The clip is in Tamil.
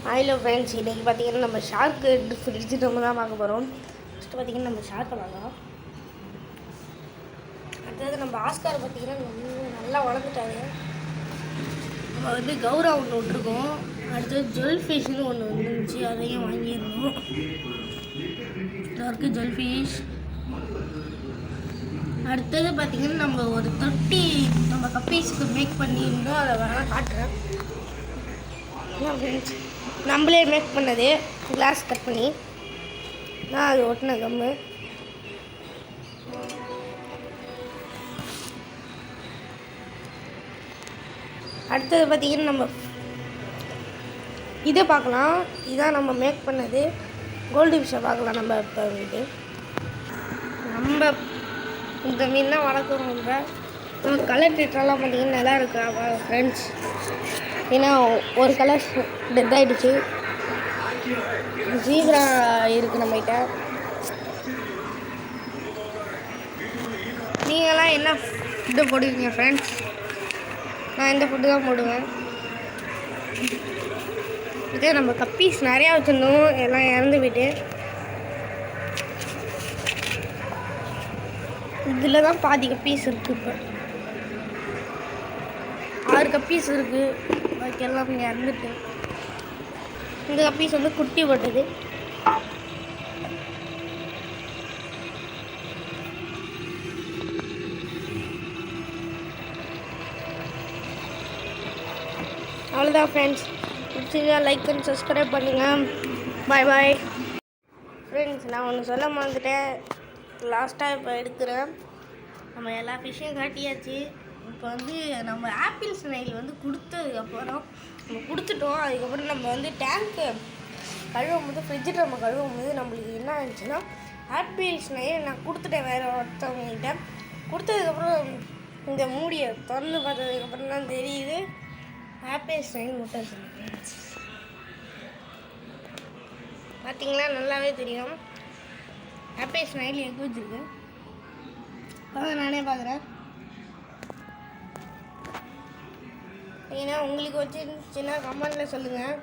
ஹலோ ஃப்ரெண்ட்ஸ், இன்றைக்கி பார்த்தீங்கன்னா நம்ம ஷார்க்கு ஃப்ரிட்ஜ் நம்ம தான் பார்க்க போகிறோம். ஃபஸ்ட்டு பார்த்தீங்கன்னா நம்ம ஷார்க்கை பார்க்கலாம். அடுத்தது நம்ம ஆஸ்கார் பார்த்தீங்கன்னா நல்லா வளர்ந்துட்டாங்க. நம்ம வந்து கௌரா ஒன்று விட்ருக்கோம். அடுத்தது ஜுவல் ஃபிஷ்னு ஒன்று வந்துருந்துச்சு, அதையும் வாங்கிடணும். இருக்குது ஜுவல் ஃபிஷ். அடுத்தது பார்த்திங்கன்னா நம்ம ஒரு தொட்டி நம்ம கப்பீஸ்க்கு மேக் பண்ணியிருந்தோம், அதை வேணால் காட்டுறேன். ஃப்ரெண்ட்ஸ், நம்மளே மேக் பண்ணது கிளாஸ் கட் பண்ணி நான் அது ஒட்டின கம்மு. அடுத்தது பார்த்திங்கன்னா நம்ம இதை பார்க்கலாம். இதான் நம்ம மேக் பண்ணது கோல்டு ஃபிஷ்ஷை பார்க்கலாம். நம்ம இப்போ வந்துட்டு நம்ம இந்த மீன் தான் வளர்க்குறோம். நம்ம கலர் ட்ரீட்டெல்லாம் பார்த்திங்கன்னா நல்லா இருக்கா ஃப்ரெண்ட்ஸ். ஏன்னா ஒரு கலர் டெத் ஆகிடுச்சு. ஜீப்ரா இருக்குது நம்மகிட்ட. நீங்களாம் என்ன ஃபுட்டு போடுவீங்க ஃப்ரெண்ட்ஸ்? நான் இந்த ஃபுட்டு தான் போடுவேன். இதே நம்ம கப்பீஸ் நிறையா வச்சுருந்தோம், எல்லாம் இறந்து போயிட்டு. இதில் தான் பாதி கப்பீஸ் இருக்குது. இப்போ 6 கப்பீஸ் இருக்குது, பாக்கி எல்லாம் இறந்துட்டு. இந்த கப்பீஸ் வந்து குட்டி போட்டது. அவ்வளோதான் ஃப்ரெண்ட்ஸ். பிடிச்சிங்க லைக் அண்ட் சப்ஸ்கிரைப் பண்ணுங்கள். பாய் பாய் ஃப்ரெண்ட்ஸ். நான் ஒன்று சொல்ல மறந்துட்டேன். லாஸ்ட்டாக இப்போ எடுக்கிறேன். நம்ம எல்லா ஃபிஷ்ஷையும் காட்டியாச்சு. இப்போ வந்து நம்ம ஆப்பிள் ஸ்னைல் வந்து கொடுத்ததுக்கப்புறம் நம்ம கொடுத்துட்டோம். அதுக்கப்புறம் நம்ம வந்து டேங்க்கு கழுவும் போது ஃப்ரிட்ஜில் நம்ம கழுவும் போது நம்மளுக்கு என்ன ஆச்சுன்னா, ஆப்பிள் ஸ்னைல் நான் கொடுத்துட்டேன் வேறு ஒருத்தவங்ககிட்ட. கொடுத்ததுக்கப்புறம் இந்த மூடியை திறந்து பார்த்ததுக்கப்புறம் தான் தெரியுது ஆப்பிள் ஸ்னைல் முட்டை சொல்லுங்கள். பார்த்தீங்களா, நல்லாவே தெரியும். ஆப்பிள் ஸ்னைல் எங்கே வச்சுருக்கு அதான் நானே பார்க்குறேன். ஏன்னா உங்களுக்கு வச்சுருந்துச்சுன்னா கமெண்டில் சொல்லுங்கள்.